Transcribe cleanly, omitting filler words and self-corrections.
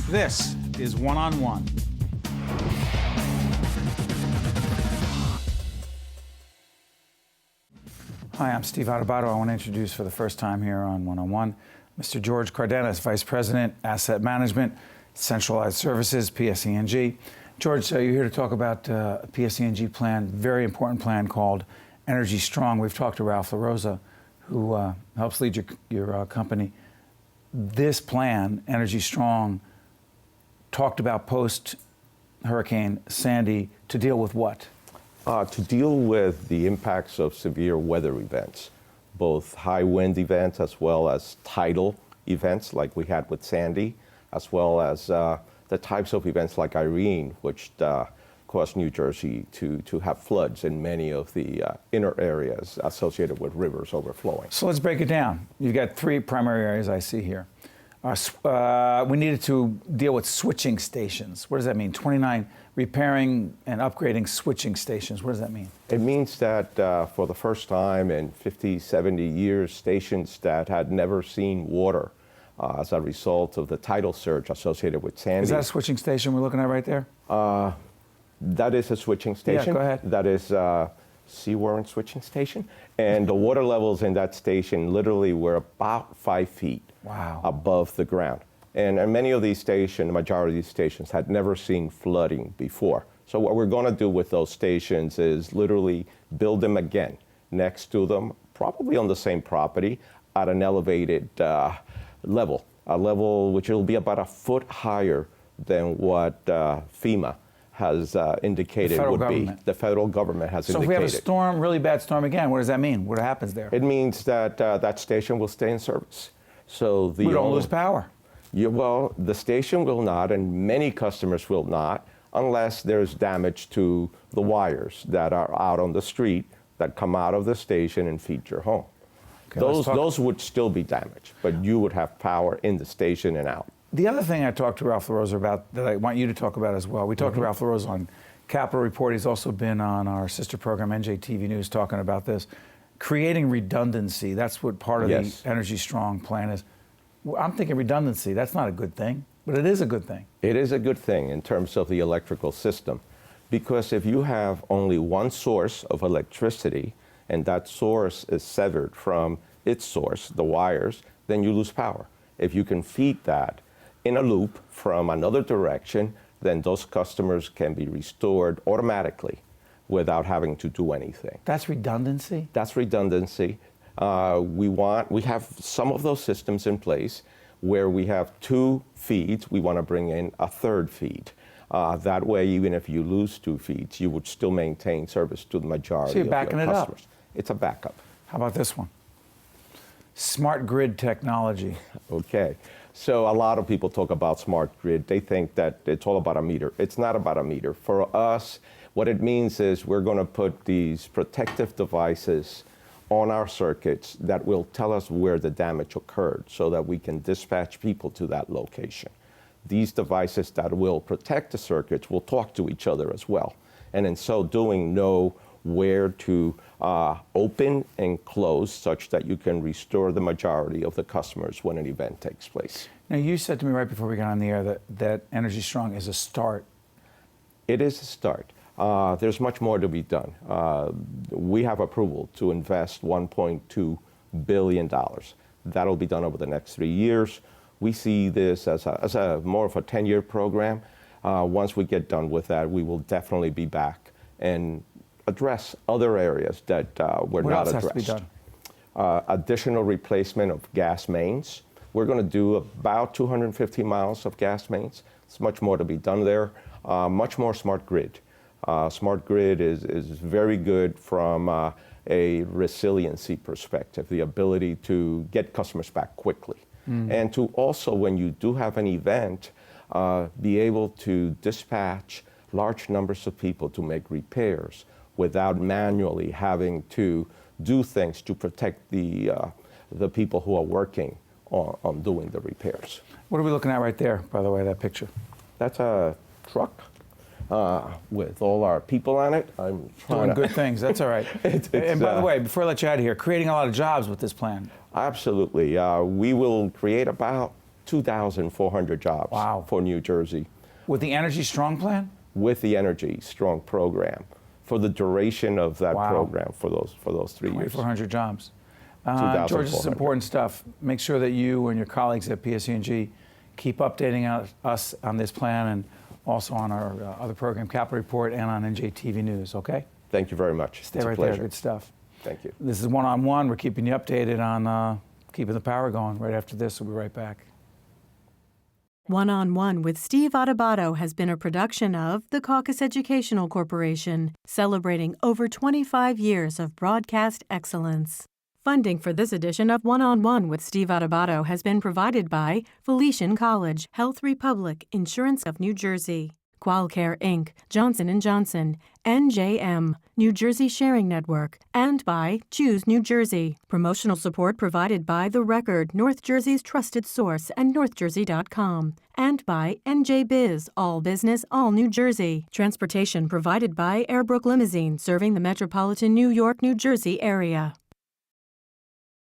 This is One-on-One. Hi, I'm Steve Adubato. I want to introduce for the first time here on One-on-One Mr. Jorge Cardenas, Vice President, Asset Management, Centralized Services, PSE&G. George, so you're here to talk about a PSE&G plan, very important plan called Energy Strong. We've talked to Ralph LaRosa, who helps lead your company. This plan, Energy Strong, talked about post-Hurricane Sandy to deal with what? To deal with the impacts of severe weather events, both high wind events as well as tidal events like we had with Sandy, as well as the types of events like Irene, which caused New Jersey to have floods in many of the inner areas associated with rivers overflowing. So let's break it down. You've got three primary areas I see here. We needed to deal with switching stations. What does that mean? 29 repairing and upgrading switching stations. What does that mean? It means that for the first time in 50, 70 years, stations that had never seen water as a result of the tidal surge associated with Sandy. Is that a switching station we're looking at right there? That is a switching station. Yeah, go ahead. That is Seawarren switching station. And the water levels in that station literally were about 5 feet above the ground. And many of these stations, the majority of these stations, had never seen flooding before. So what we're going to do with those stations is literally build them again next to them, probably on the same property, at an elevated level, a level which will be about a foot higher than what FEMA has indicated would be. The federal government has indicated. So if we have a storm, really bad storm again, what does that mean? What happens there? It means that that station will stay in service. So we don't lose power. Well, the station will not, and many customers will not, unless there's damage to the wires that are out on the street that come out of the station and feed your home. Okay, those would still be damaged, but you would have power in the station and out. The other thing I talked to Ralph LaRosa about that I want you to talk about as well, we talked to Ralph LaRosa on Capital Report. He's also been on our sister program, NJTV News, talking about this. Creating redundancy, that's what part of the Energy Strong plan is. Well, I'm thinking redundancy, that's not a good thing, but it is a good thing. It is a good thing in terms of the electrical system, because if you have only one source of electricity and that source is severed from its source, the wires, then you lose power. If you can feed that in a loop from another direction, then those customers can be restored automatically without having to do anything. That's redundancy? That's redundancy. We have some of those systems in place where we have two feeds. We want to bring in a third feed. That way, even if you lose two feeds, you would still maintain service to the majority of your customers. So you're backing it up? It's a backup. How about this one? Smart grid technology. Okay. So a lot of people talk about smart grid. They think that it's all about a meter. It's not about a meter. For us, what it means is we're going to put these protective devices on our circuits that will tell us where the damage occurred so that we can dispatch people to that location. These devices that will protect the circuits will talk to each other as well, and in so doing know where to open and close such that you can restore the majority of the customers when an event takes place. Now, you said to me right before we got on the air that Energy Strong is a start. It is a start. There's much more to be done. We have approval to invest $1.2 billion. That'll be done over the next 3 years. We see this as a more of a 10-year program. Once we get done with that, we will definitely be back and address other areas that were not addressed. What else has to be done? Additional replacement of gas mains. We're going to do about 250 miles of gas mains. There's much more to be done there. Much more smart grid. Smart grid is very good from a resiliency perspective, the ability to get customers back quickly. And to also, when you do have an event, be able to dispatch large numbers of people to make repairs without manually having to do things to protect the people who are working on doing the repairs. What are we looking at right there, by the way, that picture? That's a truck with all our people on it. I'm doing good things. That's all right. And by the way, before I let you out of here, creating a lot of jobs with this plan. Absolutely. We will create about 2,400 jobs Wow. for New Jersey With the Energy Strong plan? with the Energy Strong program for the duration of that Wow. program for those 3 years. 2,400 jobs. George, this is 2,400. important stuff. Make sure that you and your colleagues at PSE&G keep updating us on this plan and also on our other program, Capital Report, and on NJTV News, okay? Thank you very much. Stay it's a right pleasure. there. Good stuff. Thank you. This is One-on-One. We're keeping you updated on keeping the power going. Right after this, we'll be right back. One-on-One with Steve Adubato has been a production of the Caucus Educational Corporation, celebrating over 25 years of broadcast excellence. Funding for this edition of One-on-One with Steve Adubato has been provided by Felician College, Health Republic, Insurance of New Jersey, Qualcare Inc., Johnson & Johnson, NJM, New Jersey Sharing Network, and by Choose New Jersey. Promotional support provided by The Record, North Jersey's trusted source, and NorthJersey.com, and by NJ Biz, All Business, All New Jersey. Transportation provided by Airbrook Limousine, serving the metropolitan New York, New Jersey area.